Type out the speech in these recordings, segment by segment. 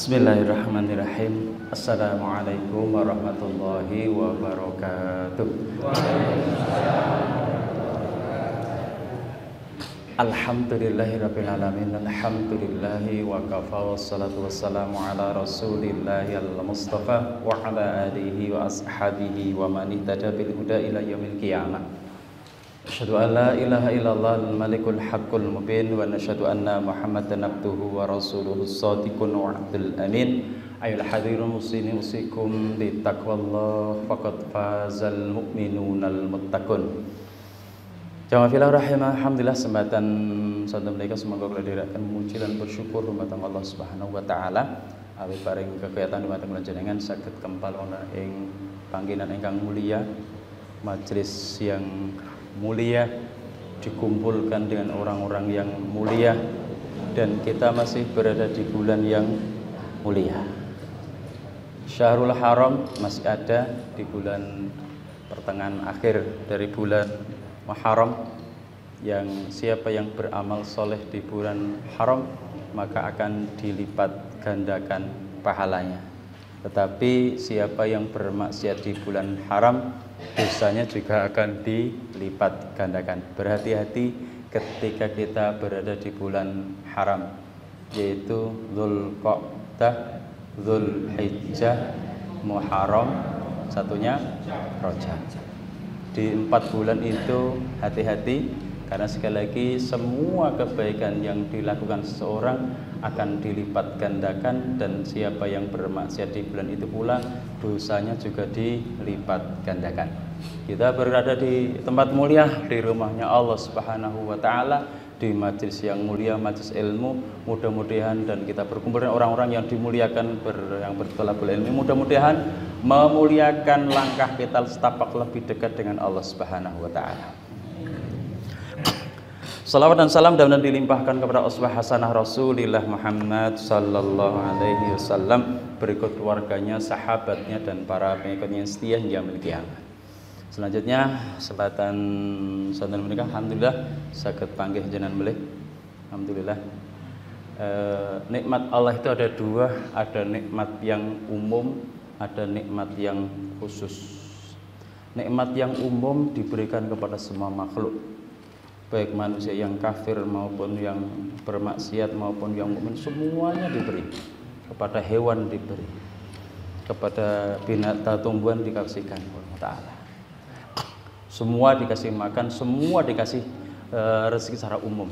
Bismillahirrahmanirrahim. Assalamualaikum warahmatullahi wabarakatuh. Alhamdulillahirabbil alamin. Alhamdulillahi wa kafa wassalatu wassalamu ala rasulillahi al-mustafa wa ala alihi wa ashabihi wa man ihtada bil huda ila yaumil qiyamah. Asyhadu an la ilaha illallah al-malikul haqqul mubin wa nasyhadu anna Muhammadan abduhu wa rasuluhu shadiqun wa abdul amin. Ayul hadirun muslimin usikum bi taqwallah faqad fazal mu'minunal muttaqun. Jamaah fillah rahimah, alhamdulillah sembatan sadaya menika semoga kula dherekaken muji lan bersyukur dumateng Allah Subhanahu wa taala awit paring kekayatan dumateng kula jenengan saged kempal wonten ing panggenan ingkang mulia, majelis yang mulia, dikumpulkan dengan orang-orang yang mulia, dan kita masih berada di bulan yang mulia. Syahrul Haram masih ada di bulan pertengahan akhir dari bulan Muharram, yang siapa yang beramal soleh di bulan haram maka akan dilipat gandakan pahalanya. Tetapi siapa yang bermaksiat di bulan haram, dosanya juga akan dilipat gandakan. Berhati-hati ketika kita berada di bulan haram, yaitu Dzulqa'dah, Dzulhijjah, Muharram, satunya Rajab. Di 4 bulan itu hati-hati, karena sekali lagi semua kebaikan yang dilakukan seseorang akan dilipat gandakan, dan siapa yang bermaksiat di bulan itu pula dosanya juga dilipat gandakan. Kita berada di tempat mulia, di rumahnya Allah Subhanahu wa taala, di majelis yang mulia, majelis ilmu. Mudah-mudahan dan kita berkumpul dengan orang-orang yang dimuliakan, yang bertolabul ilmi, mudah-mudahan memuliakan langkah kita setapak lebih dekat dengan Allah Subhanahu wa taala. Salawat dan salam dan dilimpahkan kepada uswah hasanah Rasulillah Muhammad sallallahu alaihi wasallam, berikut keluarganya, sahabatnya, dan para pengikutnya yang setia hingga yaumil qiyamah. Selanjutnya kesempatan saudara menikah, alhamdulillah saged panggih jenengan melih. Alhamdulillah. Nikmat Allah itu ada dua, ada nikmat yang umum, ada nikmat yang khusus. Nikmat yang umum diberikan kepada semua makhluk, baik manusia yang kafir maupun yang bermaksiat maupun yang mukmin, semuanya diberi. Kepada hewan diberi, kepada binatang tumbuhan dikasihkan Allah Ta'ala. Semua dikasih makan, semua dikasih rezeki secara umum.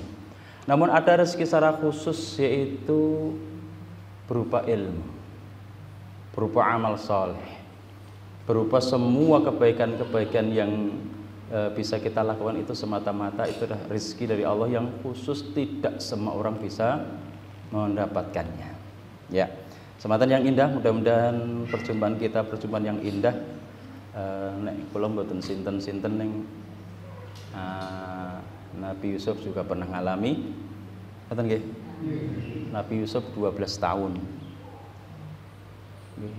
Namun ada rezeki secara khusus, yaitu berupa ilmu, berupa amal soleh, berupa semua kebaikan-kebaikan yang bisa kita lakukan. Itu semata-mata itu adalah rezeki dari Allah yang khusus, tidak semua orang bisa mendapatkannya. Ya, kesempatan yang indah, mudah-mudahan perjumpaan kita perjumpaan yang indah. Nek kula mboten sinten-sinten ning Nabi Yusuf juga pernah ngalami, ngoten nggih. Nabi Yusuf 12 tahun.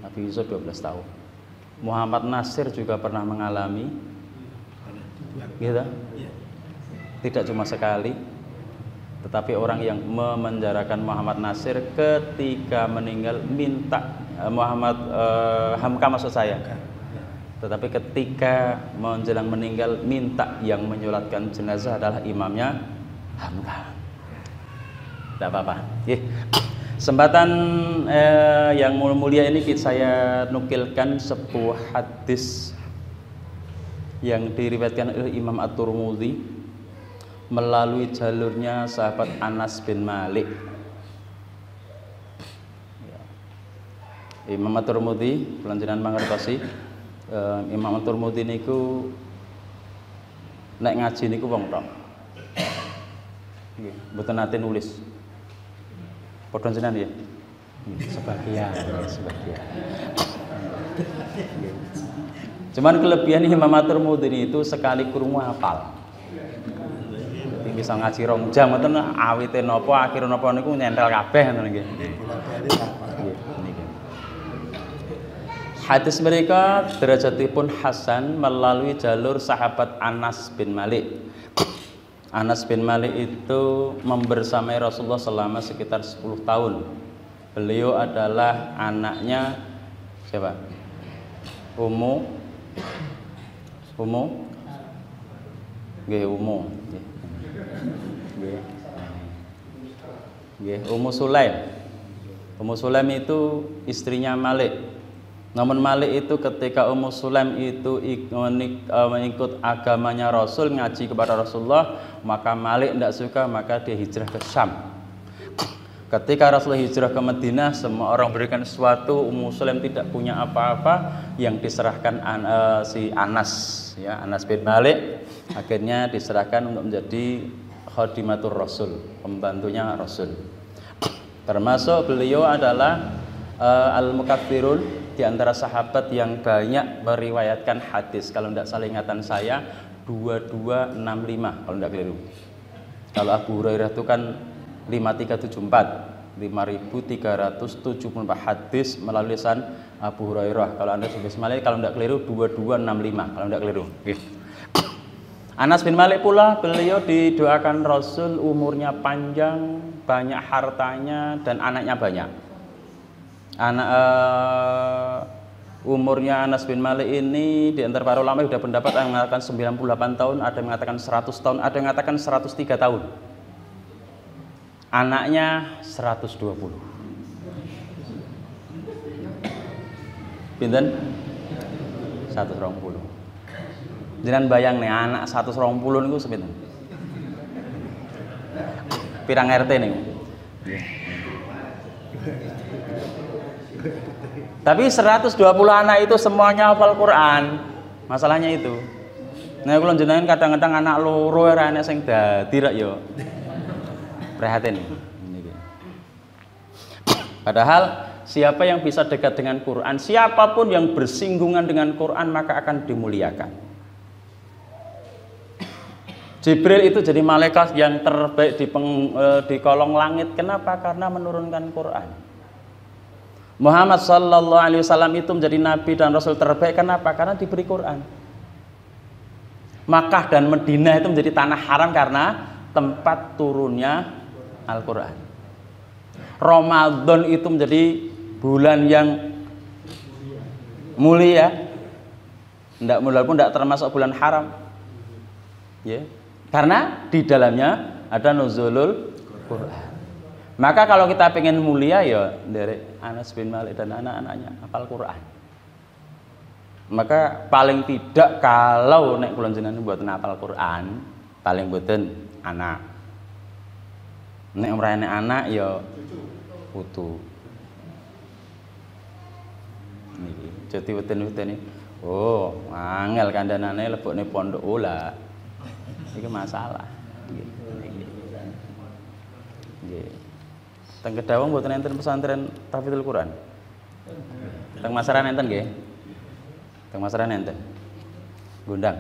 Nabi Yusuf 12 tahun. Muhammad Nasir juga pernah mengalami, gitu. Tidak cuma sekali, tetapi orang yang memenjarakan Muhammad Nasir ketika meninggal minta Hamka maksud saya. Tetapi ketika menjelang meninggal minta yang menyolatkan jenazah adalah imamnya Hamka. Tidak apa-apa. Kesempatan yang mulia ini saya nukilkan sebuah hadis yang diriwayatkan oleh Imam At-Tirmidzi melalui jalurnya sahabat Anas bin Malik. Imam At-Tirmidzi pelanjuran mangertosi, Imam At-Tirmidzi niku nek ngaji niku wong tok. Nggih, mboten nate nulis. Padha jenengan ya? Sebagian. Cuman kelebihan Imam At-Tirmidzi itu sekali krungu hafal. Jadi bisa ngaji 2 jam ngoten, awite napa akhire napa niku nyentel kabeh ngoten nggih. Hadis mereka derajatipun hasan melalui jalur sahabat Anas bin Malik. Anas bin Malik itu membersamai Rasulullah selama sekitar 10 tahun. Beliau adalah anaknya siapa? Ummu nggih, Ummu. Nggih, Ummu Sulaim. Ummu Sulaim itu istrinya Malik. Namun Malik itu ketika Ummu Sulaim itu mengikut agamanya Rasul, ngaji kepada Rasulullah, maka Malik tidak suka, maka dia hijrah ke Syam. Ketika Rasulullah hijrah ke Madinah, semua orang berikan sesuatu, Ummu Sulaim tidak punya apa-apa, yang diserahkan si Anas, ya, Anas bin Malik, akhirnya diserahkan untuk menjadi khadimatur Rasul, pembantunya Rasul. Termasuk beliau adalah al-mukaththirun, di antara sahabat yang banyak meriwayatkan hadis. Kalau tidak salah ingatan saya 2265 kalau tidak keliru. Kalau Abu Hurairah itu kan 5374, 5374 hadis melalui lisan Abu Hurairah. Kalau Anda sebut Malik, kalau tidak keliru 2265 kalau tidak keliru. Anas bin Malik pula, beliau didoakan Rasul umurnya panjang, banyak hartanya, dan anaknya banyak. Umurnya Anas bin Malik ini di antara para ulama sudah pendapat, ada yang mengatakan 98 tahun, ada yang mengatakan 100 tahun, ada yang mengatakan 103 tahun. Anaknya 120. Pinten? 120. Jangan bayang nih, anak 120 niku sepinten? Pirang RT nih. Tapi 120 anak itu semuanya hafal Quran. Masalahnya itu. Nah, kula jenengan kadang-kadang anak loro ora enek sing dadi rak ya. Prihatin. Padahal siapa yang bisa dekat dengan Quran, siapapun yang bersinggungan dengan Quran maka akan dimuliakan. Jibril itu jadi malaikat yang terbaik di kolong langit. Kenapa? Karena menurunkan Quran. Muhammad sallallahu alaihi wasallam itu menjadi nabi dan rasul terbaik. Kenapa? Karena diberi Quran. Makkah dan Madinah itu menjadi tanah haram karena tempat turunnya Al-Quran. Ramadan itu menjadi bulan yang mulia. Walaupun tidak termasuk bulan haram. Ya. Karena di dalamnya ada nuzulul Quran. Maka kalau kita pengen mulia ya dari Anas bin Malik dan anak-anaknya hafal Quran. Maka paling tidak kalau nek kula jenengan mboten hafal Quran, paling mboten anak. Nek ora enek anak ya putu. Niki jadi weten-weten oh, angel kandhanane lebokne pondok ola. Iki masalah. Nggih. Teng Kedawang mboten enten pesantren Tahfidzul Quran. Teng Masaran enten nggih. Teng Masaran enten. Gondang.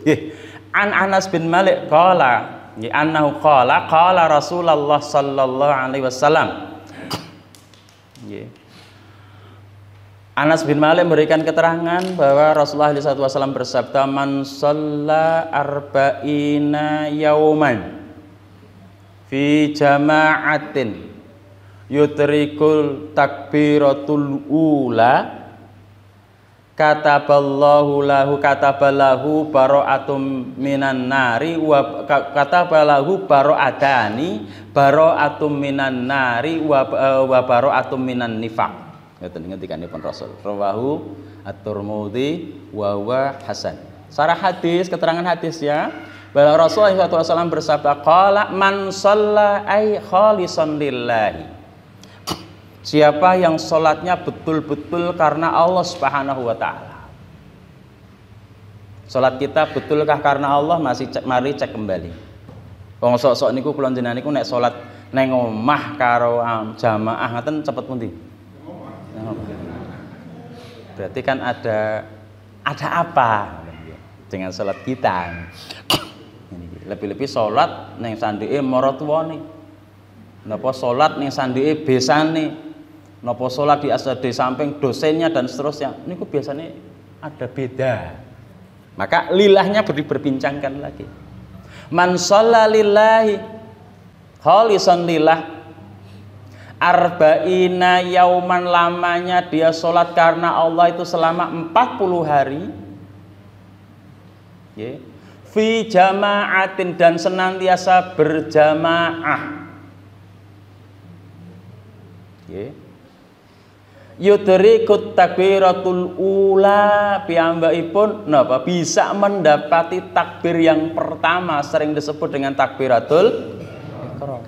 Nggih. An Anas bin Malik qala, annahu qala qala Rasulullah sallallahu alaihi wasallam. Nggih. Anas bin Malik memberikan keterangan bahwa Rasulullah SAW bersabda, man shalla arba'ina yauman fi jama'atin yutrikul takbiratul ula katabalahu bara'atum minan nari wa katabalahu bara'atani bara'atum minan nari wa bara'atum minan nifaq. Ngoten ngendikanipun Rasul. Rawahu At-Tirmidzi wa huwa hasan. Sarah hadis, keterangan hadisnya bahwa Rasulullah SAW bersabda, qala man shalla ay khalisan lillahi. Siapa yang sholatnya betul-betul karena Allah Subhanahu wa taala. Sholat kita betulkah karena Allah? Mari cek kembali. Wong sok-sok niku kula jenengan niku nek sholat nang omah karo jamaah ngaten cepet pundi? Berarti kan ada apa dengan sholat kita? Lebih-lebih sholat neng sandike maratuwane, napa sholat neng sandike besane, napa sholat di asade samping dosennya dan seterusnya. Niku biasanya ada beda. Maka lilahnya berbincangkan lagi. Man shalla lillahi khalisan lillah arba'ina yauman, lamanya dia sholat karena Allah itu selama 40 hari. Fi jama'atin, dan senantiasa berjamaah. Yudrikut takbiratul ula, piyambakipun napa bisa mendapati takbir yang pertama, sering disebut dengan takbiratul ikram.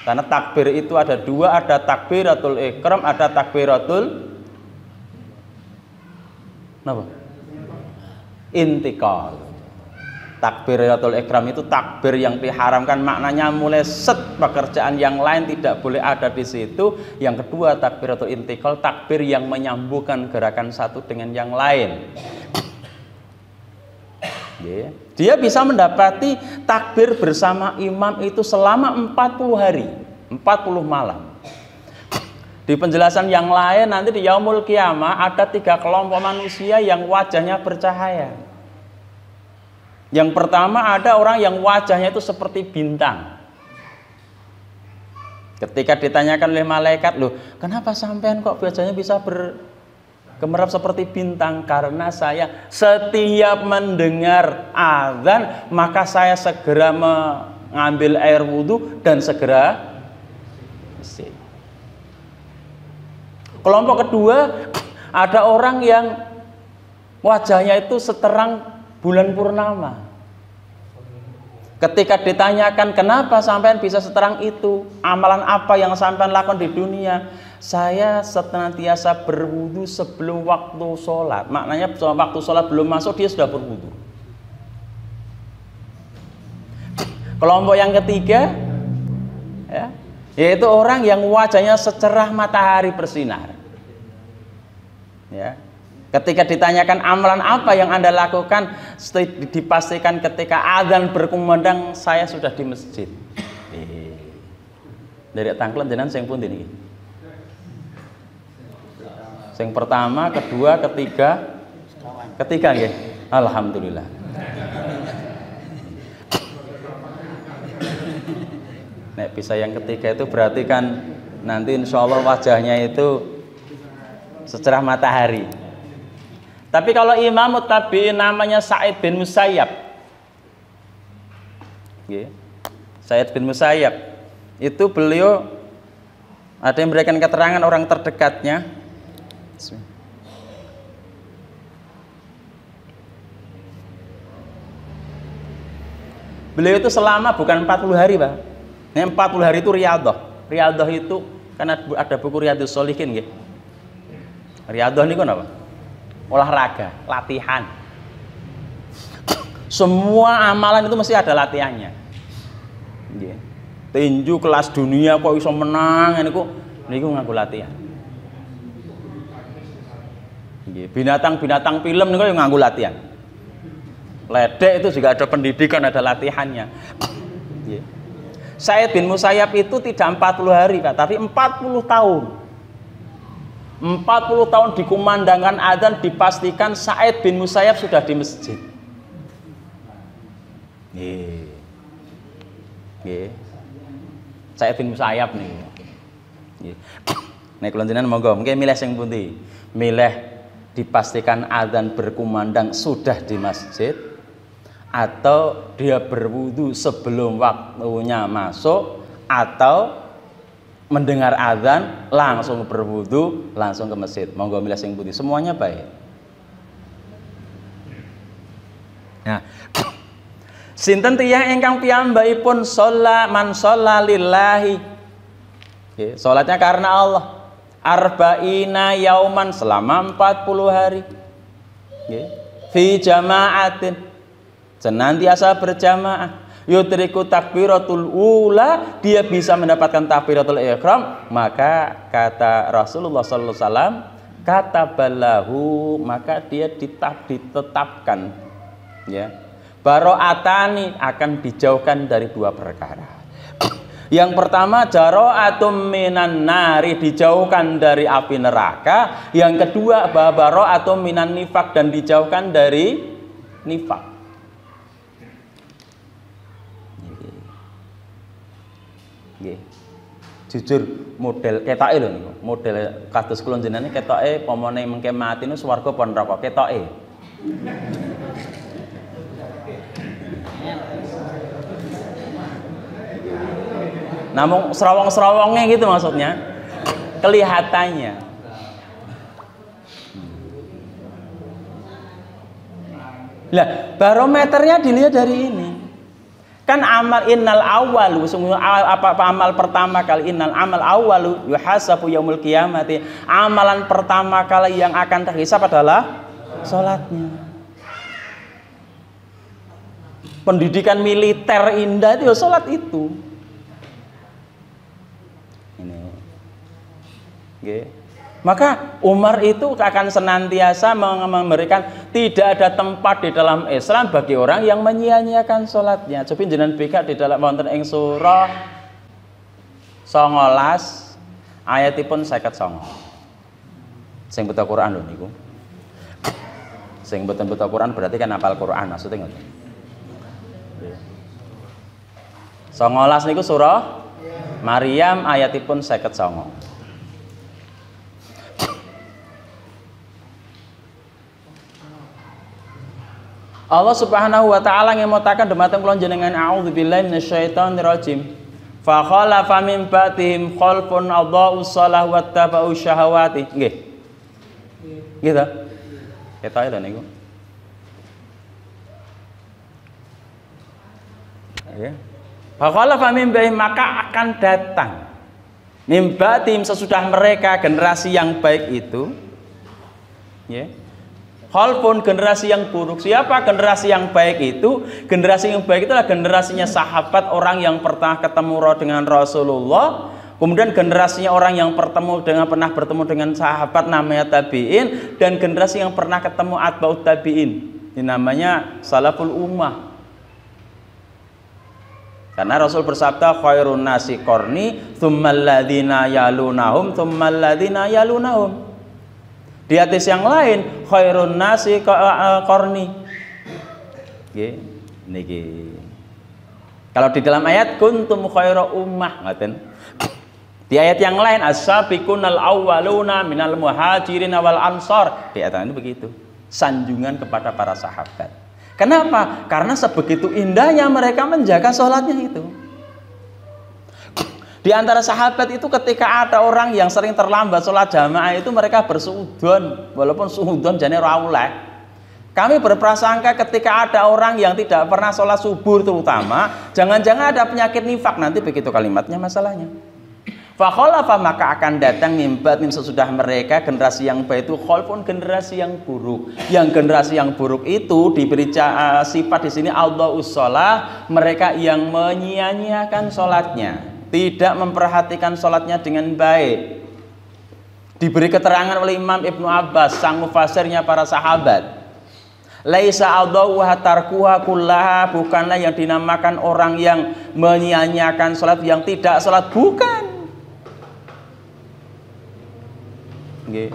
Karena takbir itu ada dua, ada takbiratul ikram, ada takbiratul napa? Intikal. Takbiratul ikram itu takbir yang diharamkan, maknanya mulai set pekerjaan yang lain tidak boleh ada di situ. Yang kedua takbiratul intikal, takbir yang menyambungkan gerakan satu dengan yang lain. Dia bisa mendapati takbir bersama imam itu selama 40 hari, 40 malam. Di penjelasan yang lain nanti di yaumul qiyamah ada 3 kelompok manusia yang wajahnya bercahaya. Yang pertama ada orang yang wajahnya itu seperti bintang. Ketika ditanyakan oleh malaikat, loh kenapa sampean kok wajahnya bisa bergemerlap seperti bintang? Karena saya setiap mendengar azan maka saya segera mengambil air wudhu dan segera bersih. Kelompok kedua ada orang yang wajahnya itu seterang bulan purnama. Ketika ditanyakan kenapa sampean bisa seterang itu, amalan apa yang sampean lakukan di dunia? Saya senantiasa berwudu sebelum waktu sholat. Maknanya waktu sholat belum masuk dia sudah berwudu. Kelompok yang ketiga, yaitu orang yang wajahnya secerah matahari bersinar. Ketika ditanyakan amalan apa yang Anda lakukan, dipastikan ketika azan berkumandang saya sudah di masjid. Dari tangklen jenengan sing pundi niki? Sing pertama, kedua, ketiga nggih. Alhamdulillah. Nek bisa yang ketiga itu berarti kan nanti insya Allah wajahnya itu secerah matahari. Tapi kalau Imam Tabi'in namanya Sa'id bin Musayyab, Sa'id bin Musayyab itu beliau ada yang memberikan keterangan orang terdekatnya. Beliau itu selama bukan 40 hari, Pak. Ini 40 hari itu riyadhah. Riyadhah itu kan ada buku Riyadhus Shalihin nggih. Riyadhah niku napa? Olahraga, latihan. Semua amalan itu mesti ada latihannya. Tinju kelas dunia kok iso menang niku nganggo latihan. Binatang-binatang film niku nganggo latihan. Ledek itu juga ada pendidikan, ada latihannya. Sa'id bin Musayyab itu tidak 40 hari, Pak, tapi 40 tahun. 40 tahun dikumandangkan adzan, dipastikan Sa'id bin Musayyab sudah di masjid. Sa'id bin Musayyab nih. Nek kula jenengan monggo, mungkin milih sing pundi? Milih dipastikan adzan berkumandang sudah di masjid, atau dia berwudu sebelum waktunya masuk, atau mendengar azan langsung berwudu langsung ke masjid. Monggo milih sing pundi, semuanya baik. Nah, sinten tiyang ingkang piyambakipun man shalla lillahi, salatnya karena Allah, arba'ina yauman, selama 40 hari, fi jama'atin, senantiasa berjamaah, yudriku takbiratul ula, dia bisa mendapatkan takbiratul ihram, maka kata Rasulullah sallallahu alaihi wasallam, kata balahu, maka dia ditetapkan, baro'atani, akan dijauhkan dari 2 perkara. Yang pertama, jaro'atum minan nari, dijauhkan dari api neraka. Yang kedua, baro'atum minan nifak, dan dijauhkan dari nifak. Jujur model ketoke lho niku. Model kados kula jenengan ketoke pomone mengke mati niku swarga apa neraka ketoke. Namun serowong-serowongnya gitu maksudnya, kelihatannya. Lah, barometernya dilihat dari ini. Kan amal innal awwalu, apa amal pertama kali innal amal awwalu yuhasabu yaumul qiyamati. Amalan pertama kali yang akan terhisab adalah salatnya. Pendidikan militer indah itu salat itu. Maka Umar itu akan senantiasa memberikan tidak ada tempat di dalam Islam bagi orang yang menyia-nyiakan sholatnya. Coba jenengan bika di dalam wonten ing surah 19 ayatipun 59. Sing beto Quran lho niku. Sing beto Quran berarti kan hafal Quran maksudnya ngoten. 19 niku surah Maryam ayatipun 59. Allah Subhanahu wa taala ngemutaken dhumateng kula jenengan a'udzubillahi minasyaitonirrajim. Fa khalafa min ba'dihim khalfun adha'us shalah wattaba'u syahawati. Nggih. Gitu. Ketoke lho niku. Ya. Fa khalafa min ba'dihim maka akan datang min ba'dihim sesudah mereka generasi yang baik itu. Ya. Khalfun generasi yang buruk. Siapa generasi yang baik itu? Generasi yang baik itu adalah generasinya sahabat, orang yang pernah ketemu dengan Rasulullah. Kemudian generasinya orang yang pernah bertemu dengan sahabat namanya tabi'in, dan generasi yang pernah ketemu atba'ut tabi'in. Ini namanya salaful ummah. Karena Rasul bersabda khairun nasi qarni, tsummal ladzina yalunahum, tsummal ladzina yalunahum. Di hadis yang lain khairun nasi qarni. Nggih, niki. Kalau di dalam ayat kuntum khaira ummah ngaten. Di ayat yang lain as-sabiqunal awwaluna minal muhajirin wal ansar. Di ayat itu begitu. Sanjungan kepada para sahabat. Kenapa? Karena sebegitu indahnya mereka menjaga sholatnya itu. Di antara sahabat itu ketika ada orang yang sering terlambat sholat jamaah itu mereka bersuudon, walaupun suudon jane ora oleh. Kami berprasangka ketika ada orang yang tidak pernah sholat subuh terutama, jangan-jangan ada penyakit nifak, nanti begitu kalimatnya masalahnya. Fa khalafa maka akan datang mimbat sesudah mereka generasi yang baik itu khalfun generasi yang buruk. Yang generasi yang buruk itu diberi sifat di sini adha'us shalah, mereka yang menyia-nyiakan sholatnya. Tidak memperhatikan sholatnya dengan baik. Diberi keterangan oleh Imam Ibnu Abbas, sang mufasirnya para sahabat. Laisa adha'uha tarkuha kullaha, bukanlah yang dinamakan orang yang menyia-nyiakan sholat, yang tidak sholat, bukan. Nggih.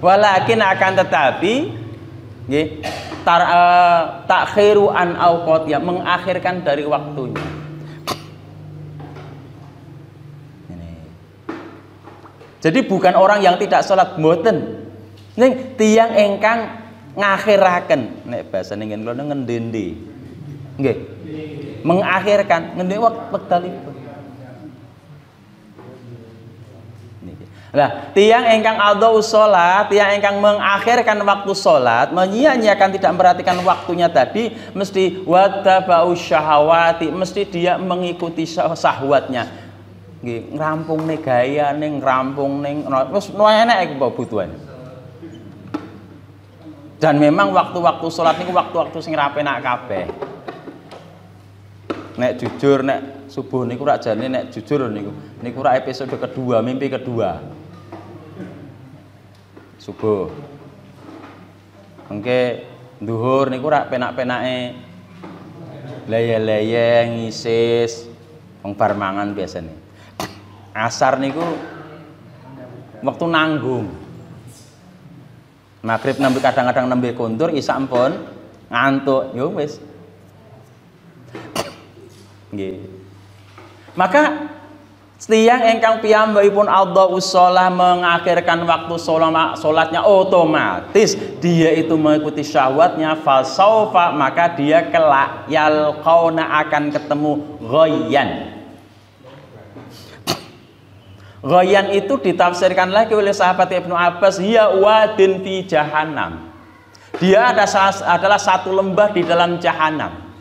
Walakin akan tetapi nggih, takhiru an auqat, ya mengakhirkan dari waktunya. Jadi bukan orang yang tidak sholat mboten. Ning tiyang ingkang ngakhiraken. Nek basane ngen kula ngendende. Nggih. Mengakhirkan ngendi wektalipun. Niki. Lah, tiyang ingkang adha'us shalah, tiyang ingkang mengakhirkan waktu salat, menyia-nyiakan tidak memperhatikan waktunya tadi, mesti wattaba'u syahawati, mesti dia mengikuti syahwatnya. Nggih, ngrampung ning gayane, ngrampung ning wis enek iku butuhan. Dan memang waktu-waktu sholat niku waktu-waktu sing ra penak kabeh. Nek jujur nek subuh niku rak jane nek jujur niku rak episode kedua, mimpi kedua. Subuh. Engke zuhur niku rak penak-penake leye-leye ngisis wong bar mangan biasane. Asar niku waktu nanggung. Maghrib nembe kadang-kadang nembe kondur, isya ampun ngantuk. Yo wis. Nggih. Maka tiyang ingkang piyambakipun adhaus shalah mengakhirkan waktu salatnya otomatis dia itu mengikuti syahwatnya, fasaufa maka dia kelak yalqauna akan ketemu ghayyan. Ghayyan itu ditafsirkan lagi oleh sahabat Ibnu Abbas, ya wadin fi jahannam. Dia adalah satu lembah di dalam jahanam.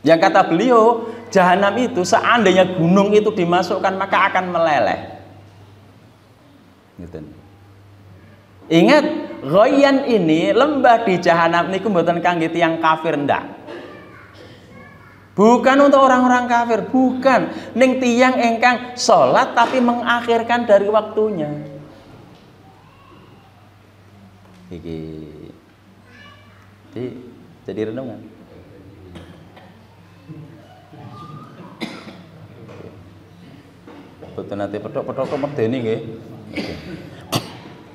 Yang kata beliau, jahanam itu seandainya gunung itu dimasukkan maka akan meleleh. Gitu. Ingat, ghayyan ini lembah di jahanam niku mboten kangge tiyang kafir ndak. Bukan untuk orang-orang kafir, bukan. Ning tiyang ingkang salat tapi mengakhirkan dari waktunya. Iki. Jadi renungan. Betul nanti pedok kok medeni nggih.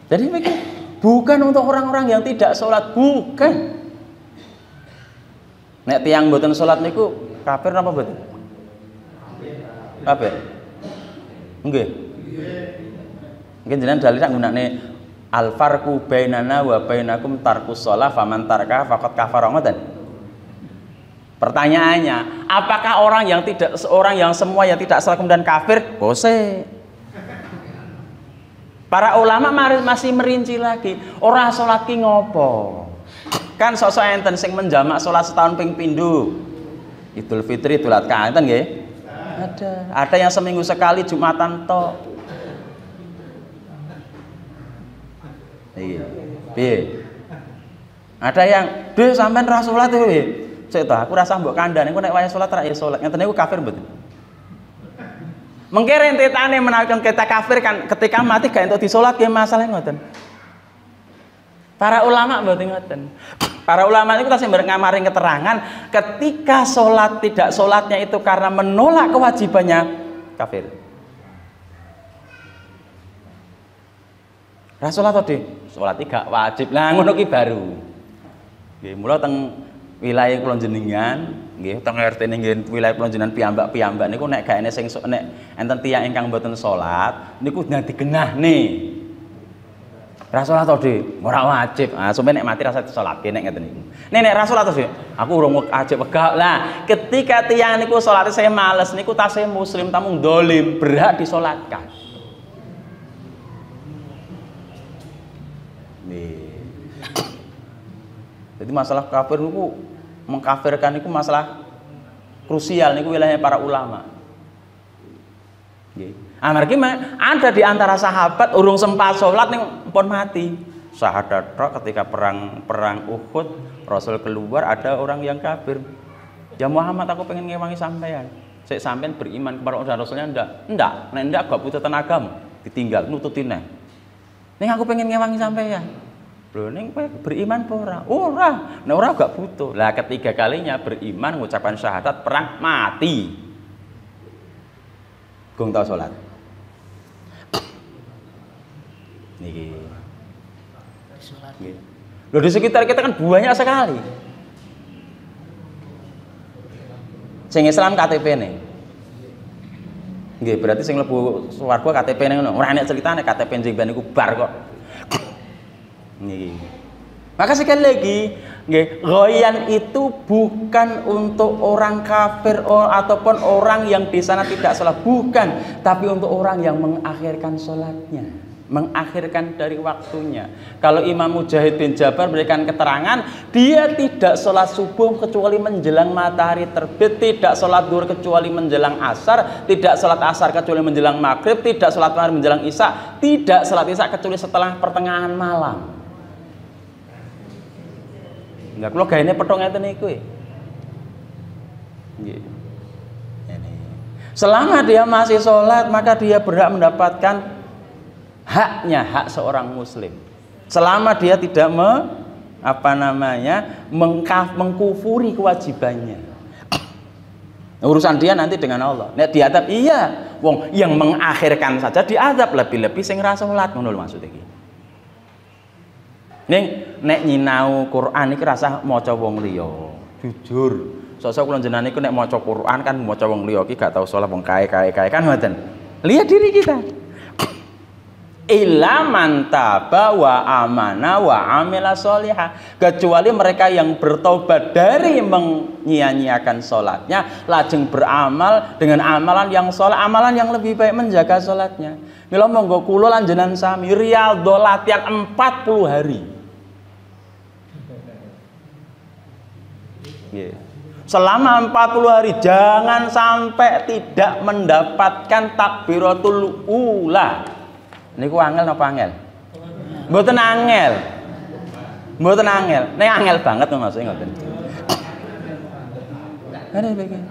Jadi mikir bukan untuk orang-orang yang tidak sholat, bukan. Nek tiyang mboten sholat niku kafir napa mboten? Kafir. Nggih. Nggih jenengan dalil sak gunane al farqu bainana wa bainakum tarkus shalah faman tarka faqad kafara ngoten. Pertanyaannya, apakah orang yang semua yang tidak sholat kemudian kafir? Bose. Para ulama masih merinci lagi. Orang sholat ki ngopo? Kan sosok enten sing menjamak sholat setahun ping pindho. Idul Fitri, Idul Adha enten nggih? Ada yang seminggu sekali Jumatan tok. Iya. Piye? Ada yang, "Duh sampean ra sholat to piye?" Saya tahu, aku rasa mbok kandhane engko nek wayah salat ra ya salat. Ngeten niku kafir mboten? Mengke rentetane menawi kita kafir kan ketika mati gak entuk disolat nggih masalah ngoten. Para ulama mboten ngoten. Para ulama niku tasih ngamaring keterangan ketika salat tidak salatnya itu karena menolak kewajibannya kafir. Ra salat to, Dik? Salat gak wajib. Lah ngono ki baru. Nggih, mula teng wilayah kula jenengan nggih teng RT nggih wilayah kula jenengan piyambak niku nek gak ene sing nek enten tiyang ingkang mboten salat niku dadi genahne. Ra salat to, Dik, ora wajib. Ah sampe nek mati rasa salatke nek ngeten niku. Nek ra salat to, Dik, aku urung wajib wegah. Lah, ketika tiyang niku salate saya males niku tasih muslim tamu dolim berhak disolatkan. Nih. Jadi masalah kafir niku mengkafirkan niku masalah krusial niku wilayahnya para ulama. Nggih. Amargi ada di antara sahabat urung sempat sholat ning pun mati. Syahadat ketika perang Uhud, Rasul keluar ada orang yang kafir. Ya Muhammad, aku pengen ngewangi sampean. Sik sampean beriman kepada Rasulnya ndak? Nek ndak gak butuh tenagamu, ditinggal nututin neh. Ning aku pengen ngewangi sampean. Lho ning kowe beriman apa ora? Ora. Nek ora gak butuh. Lah ketiga kalinya beriman mengucapkan syahadat perang mati. Gong tau salat. Niki. Salat. Loh di sekitar kita kan banyak sekali. Sing Islam KTP-ne. Nggih, berarti sing mlebu swarga KTP-ne ngono. Ora enek ceritane KTP njing ben iku bar kok. Nih. Maka sekali lagi, ghayyan itu bukan untuk orang kafir ataupun orang yang di sana tidak sholat, bukan, tapi untuk orang yang mengakhirkan sholatnya, mengakhirkan dari waktunya. Kalau Imam Mujahid bin Jabar berikan keterangan, dia tidak sholat subuh kecuali menjelang matahari terbit, tidak sholat duhur kecuali menjelang asar, tidak sholat asar kecuali menjelang maghrib, tidak sholat maghrib menjelang isya, tidak sholat isya kecuali setelah pertengahan malam. Enggak, kalau gaene petong ngeten niku. Nggih. Selama dia masih sholat, maka dia berhak mendapatkan haknya, hak seorang muslim. Selama dia tidak mengkufuri kewajibannya. Urusan dia nanti dengan Allah. Nek diadab iya, wong yang mengakhirkan saja diadab, lebih-lebih sing ra salat ngono lho maksud iki. Ning nek nyinau Quran iki rasah maca wong liya. Jujur, Sosok kula jenengan niku nek maca Quran kan maca wong liya iki gak tau salat wong kae kan ngoten. Lihat diri kita. Illa man taba wa amana wa amila sholihah, kecuali mereka yang bertobat dari menyia-nyiakan sholatnya lajeng beramal dengan amalan yang sholeh, amalan yang lebih baik menjaga sholatnya. Mila monggo kula lan jenengan sami riyadho latihan 40 hari. Selama 40 hari jangan sampai tidak mendapatkan takbiratul ula. Niku angel napa angel? Mboten angel. Mboten angel. Nek angel banget maksudnya ngoten. Ada begini.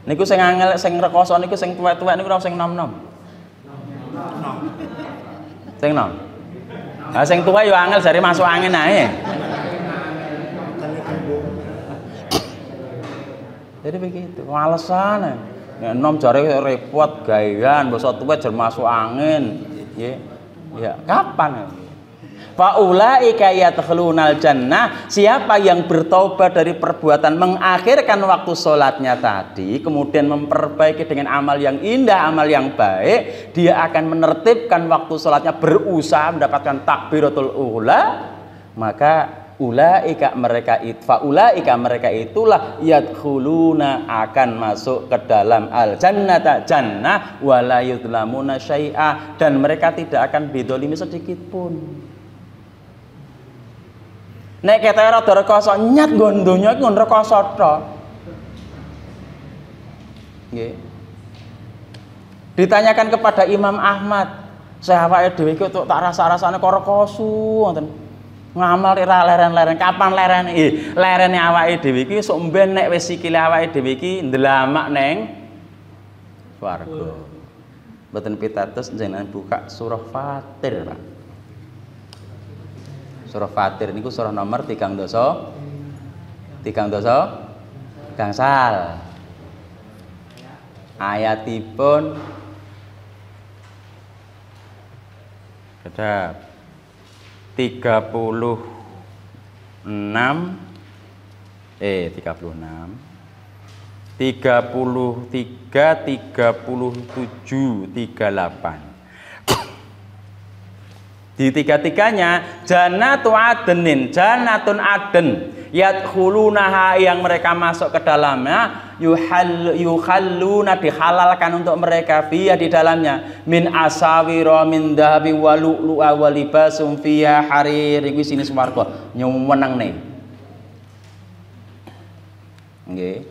Niku sing angel sing rekoso niku sing tuwek-tuwek niku ora sing nom-nom. Sing nom. Ah sing tuwa yo angel jare masuk angin ae. Jadi begitu, alasan nom jare repot gawean, basa tuwek jar masuk angin. Ya, kapan? Faulaika yadkhulunal jannah, siapa yang bertobat dari perbuatan mengakhirkan waktu sholatnya tadi, kemudian memperbaiki dengan amal yang indah, amal yang baik, dia akan menertibkan waktu sholatnya, berusaha mendapatkan takbiratul ula, maka ulaika mereka itulah yadkhuluna akan masuk ke dalam al jannata jannah wala yudlamuna syai'a, dan mereka tidak akan bidzalimi sedikit pun. Nek kete rada rekoso nyat nggon donya iki nggon rekoso tok. Nggih. Ditanyakan kepada Imam Ahmad, "Saya awake dhewe iki tak rasa-rasane kok rekoso ngoten." Ngamal ora leren-leren, kapan leren? Lerene awake dhewe iki sok mben nek wis sikile awake dhewe iki ndelamak neng swarga. Mboten pitados jenengan buka surah Fatir, Pak. Surah Fatir niku surah nomor 3 gangsal. Ayatipun kedap 36 33 37 38. Di tiga-tiganya jannatu jannatun aden yadkhulunaha, yang mereka masuk ke dalamnya, yukhalluna dihalalkan untuk mereka fiha di dalamnya, min asawira min dhahabi wa lu'lu'a wa libasum fiha harir. Iku sini swarga nyuweneng nih. Nggih.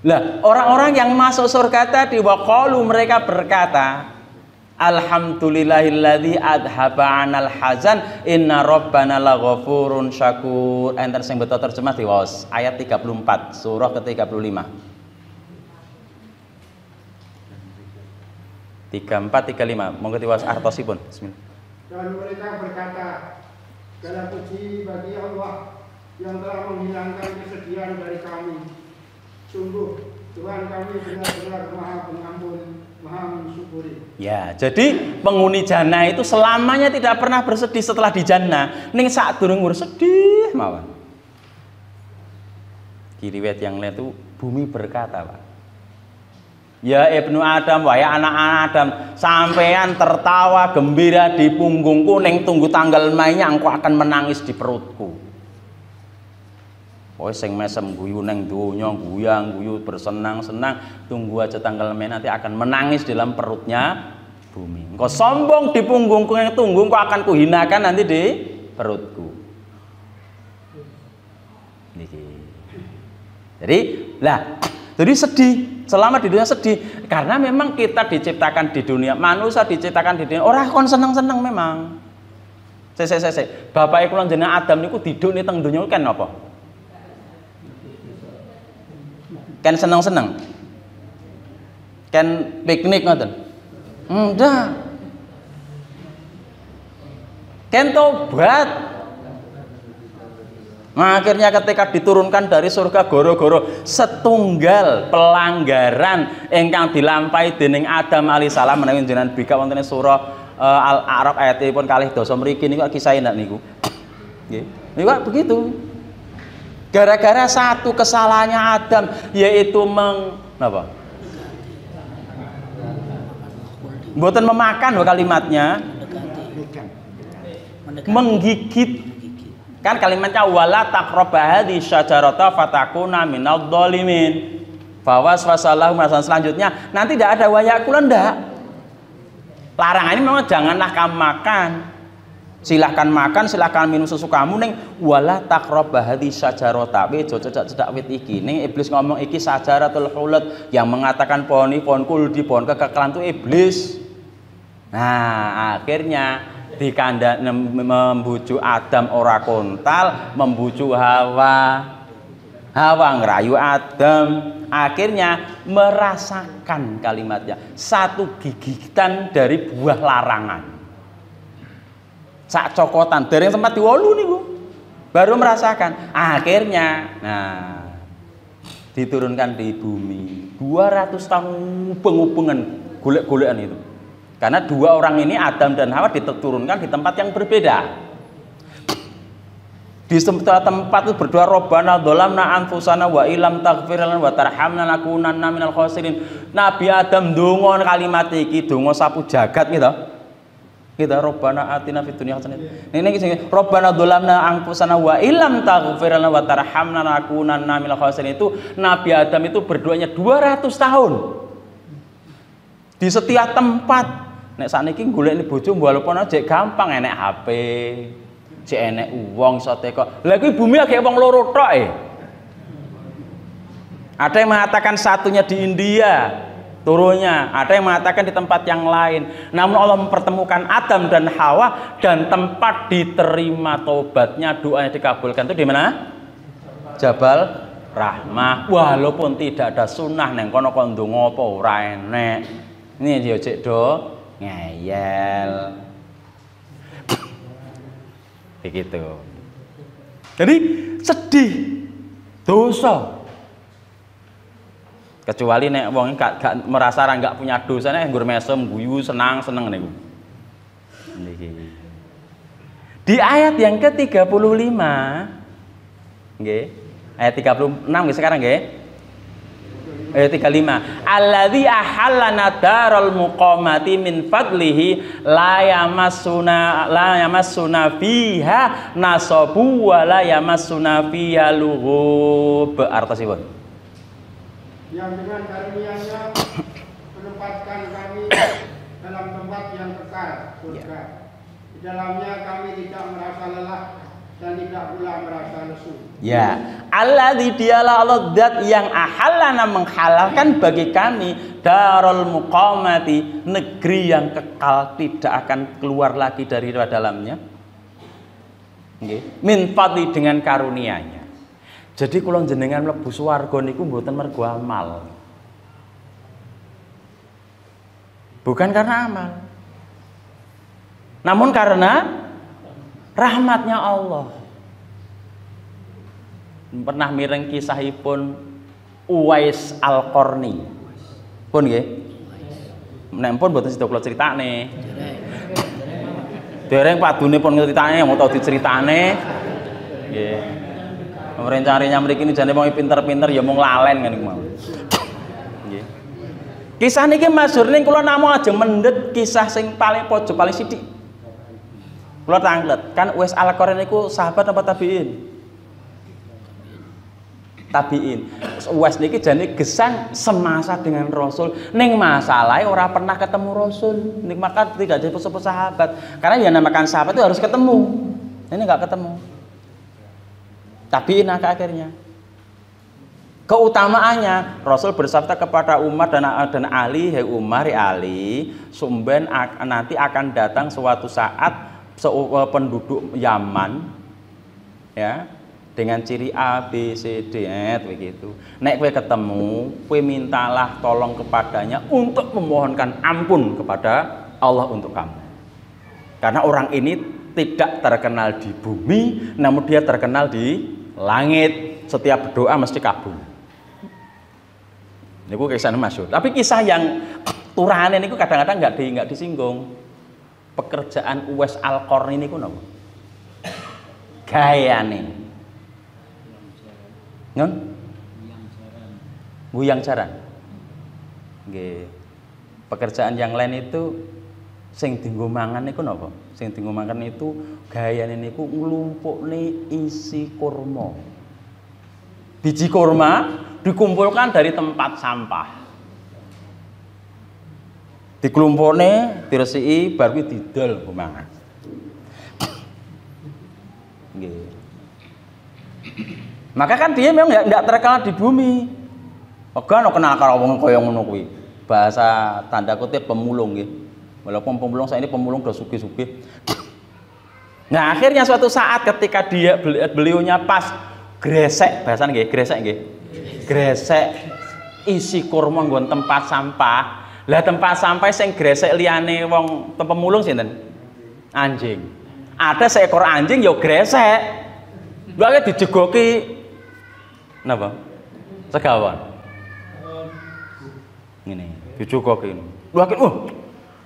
Lah, orang-orang yang masuk surga tadi waqalu, mereka berkata, alhamdulillahilladzi adhaba 'anal hazan inna rabbana laghafurun syakur. Enten sing beto terjemah diwaos ayat 34 surah ke-35. 34 35 monggo diwaos artosipun. Bismillah. Dan mereka berkata, segala puji bagi Allah yang telah menghilangkan kesedihan dari kami. Sungguh Tuhan kami benar-benar Maha Pengampun, Maha mensyukuri. Ya, jadi penghuni jannah itu selamanya tidak pernah bersedih setelah di jannah. Ning saat durung bersedih mawon. Di riwayat yang lain itu bumi berkata, Pak, ya Ibnu Adam, wahai anak-anak Adam, sampean tertawa gembira di punggungku, ning tunggu tanggal mainnya engkau akan menangis di perutku. Oh, sing mesem guyu neng donya, guyang-guyu bersenang-senang, tunggu aja tanggal main, nanti akan menangis di dalam perutnya bumi. Engkau sombong di punggungku, yang tunggu engkau akan kuhinakan nanti di perutku. Niki. Jadi sedih, selama di dunia sedih, karena memang kita diciptakan di dunia, manusia diciptakan di dunia, orang kon seneng-seneng memang. Bapak iku lan jenengan Adam niku diduk ning teng donya kan apa? Kan seneng-seneng, kan piknik ngoten, enggak, kan tobat. Nah, akhirnya ketika diturunkan dari surga goro-goro setunggal pelanggaran ingkang dilampahi dening Adam alaihissalam menawi jenengan bika wonten surah Al-A'raf ayatipun 2 mriki niku kisah enak niku. Nggih. Niku begitu. Gara-gara satu kesalahannya Adam, yaitu mboten memakan kalimatnya, menggigit. Kan kalimatnya wala taqrabah hadhihi syajarata fatakuna minadh dhalimin. Fawaswasallahu masalah selanjutnya nanti tidak ada wayakula ndak. Larangan ini memang janganlah kamu makan. Silahkan makan, silahkan minum susu kamu ning wala taqrabah hadhihi syajarata. Cedak wit iki ning iblis ngomong iki syajaratul khulud, yang mengatakan pohon ini pohon kuldi, pohon kekekalan itu iblis. Nah, akhirnya dikandani membujuk Adam ora kontal, membujuk Hawa ngerayu Adam, akhirnya merasakan kalimatnya satu gigitan dari buah larangan. Sak cokotan dari yang sempat diwolu niku baru merasakan. Akhirnya diturunkan di bumi 200 tahun hubung-hubungan golek-golekan itu. Karena dua orang ini Adam dan Hawa diturunkan di tempat yang berbeda. Di tempat itu berdoa Rabbana dzalamna anfusana wa illam taghfir lana wa tarhamna lakunanna minal khasirin. Nabi Adam ndonga kalimat iki, donga sapu jagat gitu. Kita Rabbana atina fid dunya hasanah. Niki sing Rabbana dzalamna anfusana wa illam taghfir lana wa tarhamna lakunanna minal khasirin itu Nabi Adam itu berdoanya 200 tahun. Di setiap tempat. Nek sakniki golek bojo walaupun aja gampang, enek HP. Si enek uang iso teko. Lah kuwi bumi agek wong loro tok Ada yang mengatakan satunya di India turunnya, ada yang mengatakan di tempat yang lain. Namun Allah mempertemukan Adam dan Hawa dan tempat diterima tobatnya, doanya dikabulkan itu di mana? Jabal Rahmah. Walaupun tidak ada sunnah neng kono kon ndonga apa ora enek. Ini yo cek do ngeyel. Begitu. Jadi sedih, dosa. Kecuali nek wong gak merasa ra gak punya dosa nek nggur mesem guyu seneng niku. Niki. Di ayat yang ke-35 nggih. Ayat 36 nggih sekarang nggih. Ayat 35. Alladzi ahallana daral muqamati min fadlihi la yamassuna fiha nasabu wa la yamassuna fiha lughub. Artosipun. Yang dengan karunia-Nya menempatkan kami dalam tempat yang kekal, surga. Di dalamnya kami tidak merasa lelah dan tidak pula merasa lesu. Ya, alladzi dialah Allah zat yang ahallana menghalalkan bagi kami darul muqamati, negeri yang kekal, tidak akan keluar lagi dari dalamnya. Nggih, min fadli dengan karunia-Nya. Jadi kula jenengan mlebu swarga niku mboten mergo amal. Bukan karena amal. Namun karena rahmatnya Allah. Pernah mireng kisahipun Uwais Al-Qarni. Pun nggih. Nek pun mboten sida kula critakne. Dereng padune pun critakne mau tau diceritane. Nggih. Rencana mriki ini jane wong pinter-pinter ya mung lalen ngene mau. Nggih. Kisah niki masyhur ning kula namung ajeng mendhet kisah sing paling pojok paling sithik. Kula tanglet, kan Uwais Al-Qarni niku sahabat apa tabiin? Tabiin. Uwais niki jane gesang semasa dengan Rasul. Ning masalahe ora pernah ketemu Rasul. Ning maka tidak jadi sahabat. Karena yang namakan sahabat itu harus ketemu. Ini enggak ketemu. Tabiin akhirnya. Keutamaannya Rasul bersabda kepada Umar dan Ali, "Hei Umar, Ali, sumben nanti akan datang suatu saat penduduk Yaman ya dengan ciri A, B, C, D begitu. Nek kowe ketemu, kowe mintalah tolong kepadanya untuk memohonkan ampun kepada Allah untuk kamu. Karena orang ini tidak terkenal di bumi, namun dia terkenal di langit. Setiap berdoa mesti kabul." Niku kisah masyhur. Tapi kisah yang turane niku kadang-kadang enggak disinggung. Pekerjaan Uwais Al-Qarni niku napa? Gayane. Ngon? Guyang jaran. Nggih. Pekerjaan yang lain itu sing dienggo mangan niku napa? Sing dienggo mangan itu gayane niku nglumpukne isi kurma. Biji kurma dikumpulkan dari tempat sampah. Dikelumpukne, diresiki, baru didol nggo mangan. Nggih. Maka kan dia memang enggak terkenal di bumi. Oga no kenal karo wong kaya ngono kuwi. Bahasa tanda kutip pemulung nggih. Walaupun pemulung saya ini pemulung udah sugih-sugih. Nah, akhirnya suatu saat ketika beliaunya pas gresek, bahasan nggih, gresek nggih. Gresek isi kurma nggon tempat sampah. Lah tempat sampah sing gresek liyane wong pemulung sinten? Anjing. Ada seekor anjing yo gresek. Lha dijegoki napa? Segawan. Ngene, dijegoki. Lha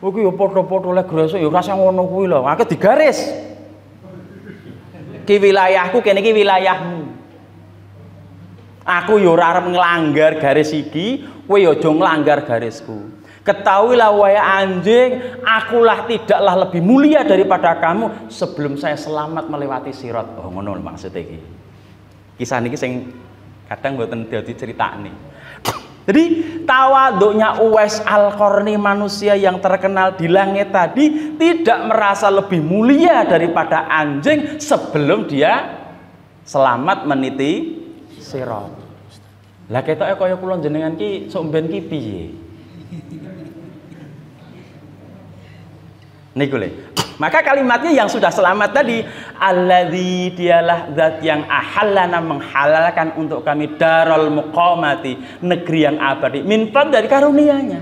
iki yo padha-padha lek gresek yo rasa ngono kuwi lho. Akeh digaris. Ki wilayahku kene iki wilayahmu. Aku yo ora arep nglanggar garis iki, kowe yo aja nglanggar garisku. Ketahuilah wahai anjing, akulah tidaklah lebih mulia daripada kamu sebelum saya selamat melewati sirat. Oh ngono maksudnya iki. Kisah niki sing kadang mboten dadi critakne. Jadi tawaduknya Uwais Al-Qarni, manusia yang terkenal di langit tadi, tidak merasa lebih mulia daripada anjing sebelum dia selamat meniti sirat. Lah ketoke kaya kula jenengan ki sok mben ki piye? Niku le. Maka kalimatnya yang sudah selamat tadi, alladzi dialah zat yang ahallana menghalalkan untuk kami darul muqamati, negeri yang abadi, min fadl dari karunia-Nya.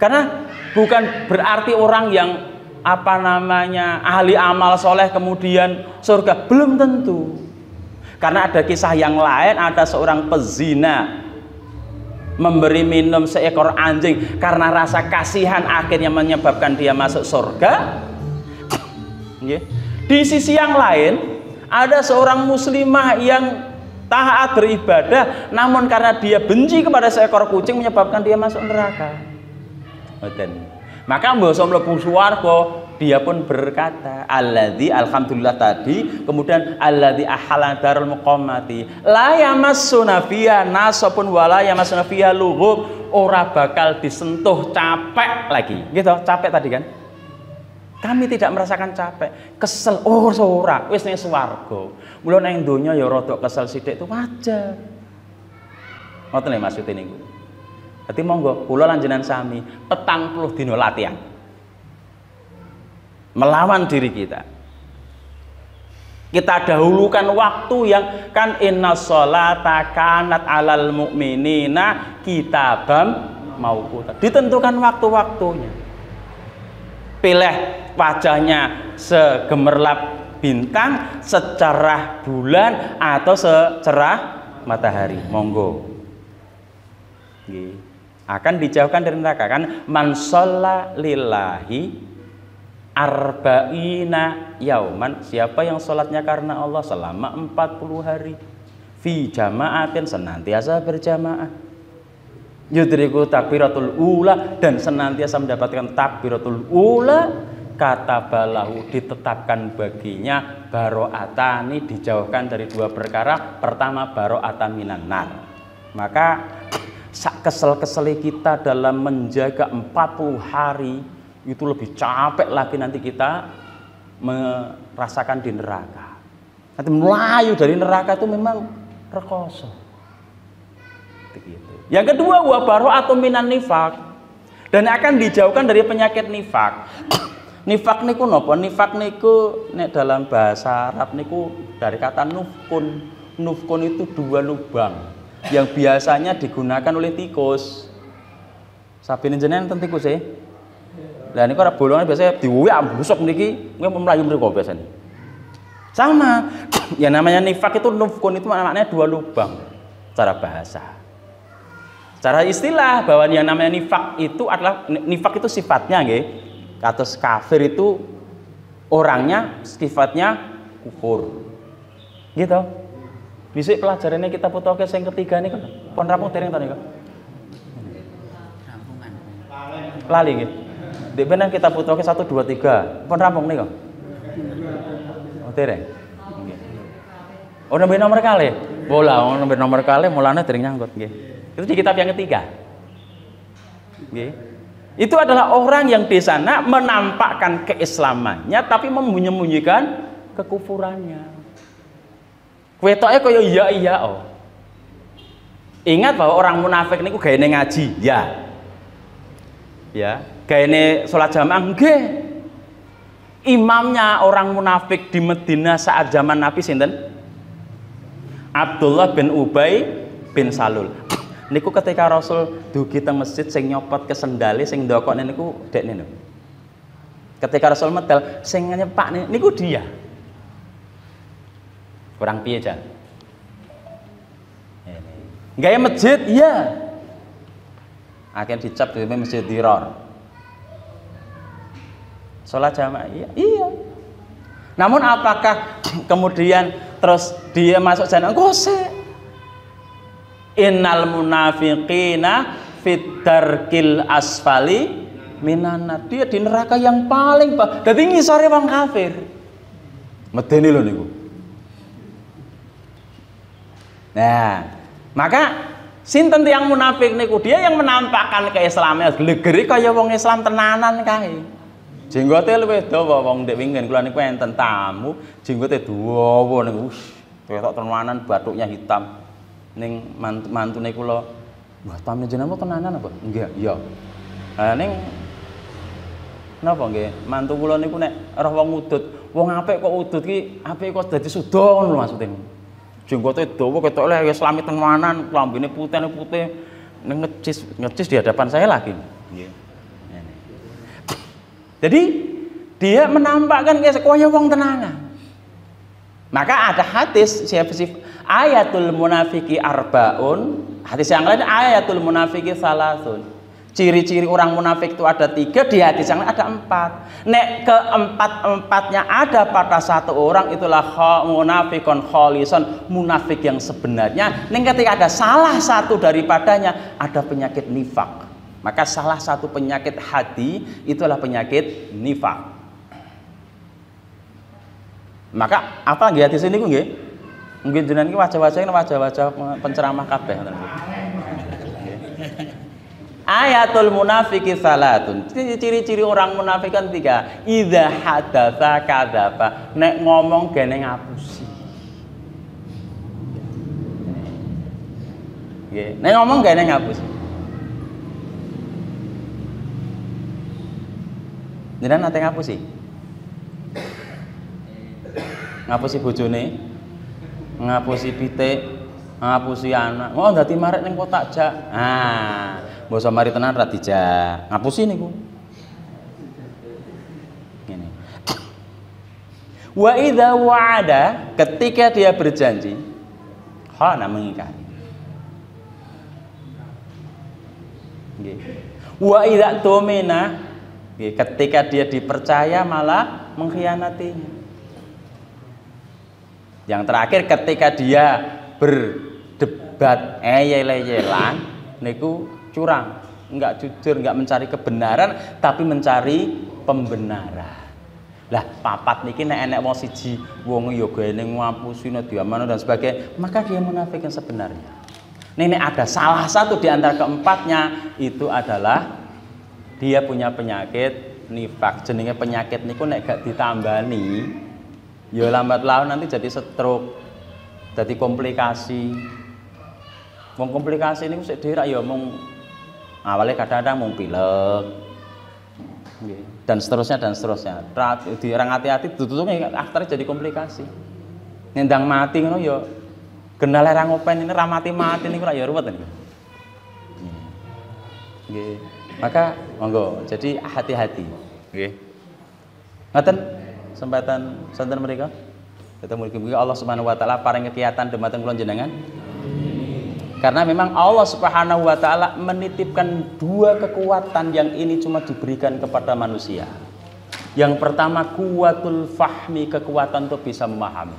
Karena bukan berarti orang yang apa namanya ahli amal soleh kemudian surga, belum tentu. Karena ada kisah yang lain, ada seorang pezina memberi minum seekor anjing karena rasa kasihan, akhirnya menyebabkan dia masuk surga. Di sisi yang lain ada seorang muslimah yang taat beribadah, namun karena dia benci kepada seekor kucing menyebabkan dia masuk neraka. Maka mbok mlebu swarga, dia pun berkata, alladzi, alhamdulillah tadi, kemudian alladzi ahala darul muqammati la yamassuna fiha nasabun wala yamassuna fiha lughub, ora bakal disentuh capek lagi. Gitu, capek tadi kan? Kami tidak merasakan capek, kesel, oh ora, wis ning swarga. Mula nang donya ya rada kesel sithik itu wajar. Ngoten lho maksud niku. Dadi monggo kula lan jenengan sami 40 dina latihan melawan diri kita. Kita dahulukan waktu yang kan inna sholata kanat alal mu'minina kitabam mauquta. Ditentukan waktu-waktunya. Pilih wajahnya segemerlap bintang, secerah bulan atau secerah matahari. Monggo. Nggih. Akan dijauhkan dari neraka kan man shalla lillahi arba'ina yauman, siapa yang sholatnya karena Allah selama 40 hari fi jama'atin, senantiasa berjamaah, yudriku takbiratul ula, dan senantiasa mendapatkan takbiratul ula, kata balahu, ditetapkan baginya baro'atani, dijauhkan dari dua perkara. Pertama baro'atan minan nar. Maka kesel-keseli kita dalam menjaga 40 hari itu lebih capek lagi nanti kita merasakan di neraka. Nanti melayu dari neraka itu memang rekoso. Begitu. Yang kedua, wa baro'atun minan nifaq, dan akan dijauhkan dari penyakit nifak. Nifak niku napa? Nifak niku nek dalam bahasa Arab niku dari kata nufkun. Nufkun itu dua lubang yang biasanya digunakan oleh tikus. Sabine jenengan enten tikus e. Lah niku ora bolongan biasanya diuyak busuk niki, kuwi mlayu mriku biasanya. Sama. Ya namanya nifak itu nufkun itu maknanya dua lubang secara bahasa. Secara istilah bahwa yang namanya nifak itu adalah nifak itu sifatnya nggih. Kados kafir itu orangnya sifatnya kufur. Gitu. Bisik pelajarannya kita putoke sing ketiga niku. Pun rampung dereng ta niku? Rampungan. Lali nggih. Dek bener kita putoke 1 2 3. Pun rampung niku. Oh dereng. Nggih. Oh nembe nomor kalih. Bola nembe nomor kalih mulane dereng nyangkut nggih. Itu di kitab yang ketiga. Nggih. Itu adalah orang yang di sana menampakkan keislamannya tapi menyembunyikan kekufurannya. Wetoke kaya iya oh. Ingat bahwa orang munafik niku gaene ngaji, ya. Ya, gaene salat jamaah nggih. Imamnya orang munafik di Madinah saat zaman Nabi sinten? Abdullah bin Ubay bin Salul. Niku ketika Rasul dugi teng masjid sing nyopot ke sendale sing ndokone niku dekne niku. Ketika Rasul medal sing nyepak niku dia. Kurang piye jan? Gaya masjid, iya. Akhirnya dicap di masjid Dirar. Sholat jamaah, iya. Namun apakah kemudian terus dia masuk jannah? Gosek. Innal munafiqina fit darkil asfali minana. Dia di neraka yang paling bawah. Dadi ngisore wong kafir. Medeni lho niku. Nah, maka sinten tiyang munafik niku dia yang menampakkan keislaman glegeri kaya wong Islam tenanan kae. Jenggote luwih dawa wong ndek wingken kula niku enten tamu, jenggote dawa niku. Ketok tenanan bathuknya hitam. Ning mantune kula, "Wah, tamu jenengan tenanan apa?" "Nggih, iya." Lah ning napa nggih? Mantu kula niku nek roh wong udut, wong apik kok udut ki, apik kok dadi suda ngono maksudnya. Jenggote dawa ketok le Islami tenanan, klambine putih ning ngecis di hadapan saya lagi. Nggih. Jadi dia menampakkan kayak kaya wong tenanan. Maka ada hadis ayatul munafiki arbaun, hadis yang lain ayatul munafiki salasun. Ciri-ciri orang munafik itu ada 3, di hadis yang lain ada 4. Nek keempat-empatnya ada pada satu orang, itulah munafikon kholison, munafik yang sebenarnya. Nek ketika ada salah satu daripadanya ada penyakit nifak. Maka salah satu penyakit hati itulah penyakit nifak. Maka apa nggih hadis ini nggih? Mungkin jenengan iki wajah-wajah penceramah kabeh ngoten. Ayatul munafiki salatun. Ciri-ciri orang munafik kan 3. Idza hadatsa kadzaba. Nek ngomong gene ngapusi. Nggih, nek ngomong gene ngapusi. Jenengan nate ngapusi? Ngapusi bojone, ngapusi pitik, ngapusi anak. Oh, dadi marek ning kotak jak. Ah, basa mari tenan ra dijak. Ngapusi niku. Ngene. Wa idza wa'ada, ketika dia berjanji, khana mengingkari. Nggih. Wa idza tumina, ketika dia dipercaya malah mengkhianatinya. Yang terakhir ketika dia berdebat eyel-eyelan niku curang, enggak jujur, enggak mencari kebenaran tapi mencari pembenaran. Lah papat niki nek enek wong siji wong ya gene ngapusi diamano dan sebagainya, maka dia munafik yang sebenarnya. Nek ada salah satu di antara keempatnya itu adalah dia punya penyakit nifak. Jenenge penyakit niku nek gak ditambani ya lambat laun nanti jadi stroke, jadi komplikasi. Wong komplikasi niku sik dhewe ya mung awalnya kadang-kadang mung pilek. Nggih, dan seterusnya. Di orang hati-hati tutupnya akhirnya jadi komplikasi. Nendang mati ngono ya gendale ra ngopen ini ra mati-mati niku ya ruwet niku. Nggih. Maka monggo jadi hati-hati. Nggih. Ngoten kesempatan santen mereka ketemu mugi Allah Subhanahu wa taala paring kekiatan dumateng kula jenengan. Karena memang Allah Subhanahu wa taala menitipkan 2 kekuatan yang ini cuma diberikan kepada manusia. Yang pertama kuwatul fahmi, kekuatan untuk bisa memahami.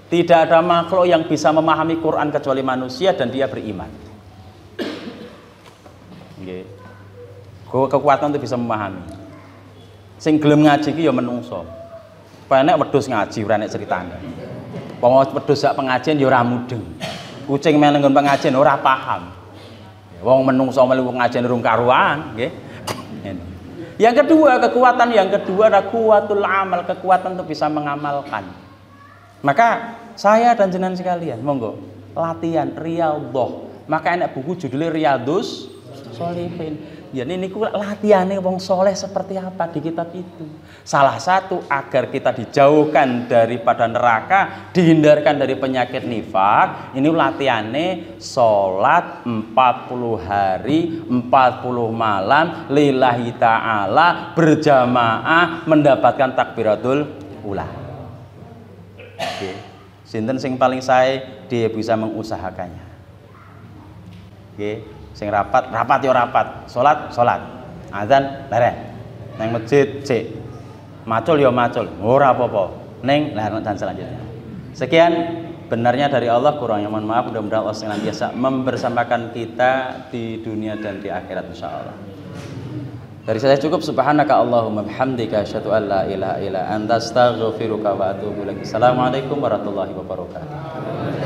Tidak ada makhluk yang bisa memahami Quran kecuali manusia dan dia beriman. Nggih. Kekuatan itu bisa memahami. Sing gelem ngaji ki ya menungso. Penek wedhus ngaji ora nek critane. Wong wedhus sak pengajian ya ora mudeng. Kucing meneng nggon pengajian ora paham. Wong menungso melu pengajian urung karuan, nggih. Yang kedua, kekuatan yang kedua adalah kuwatul amal, kekuatan untuk bisa mengamalkan. Maka saya dan jenengan sekalian, monggo latihan riyadhah. Maka enak buku judulnya Riyadhus Sholihin. Ya ini latihannya wong soleh seperti apa di kitab itu. Salah satu agar kita dijauhkan daripada neraka, dihindarkan dari penyakit nifak. Ini latihannya sholat 40 hari 40 malam lillahi ta'ala berjamaah mendapatkan takbiratul ula. Oke. Sinten sing paling saya dia bisa mengusahakannya. Oke. Sing rapat yo rapat, salat azan leren nang masjid cek macul yo macul ora apa-apa ning dan selanjutnya. Sekian benarnya dari Allah, kurangnya mohon maaf. Mudah-mudahan Allah senantiasa membersamakan kita di dunia dan di akhirat insyaallah. Dari saya cukup. Subhanaka Allahumma bihamdika asyhadu an la ilaha illa anta astaghfiruka wa atubu ilaik. Assalamualaikum warahmatullahi wabarakatuh.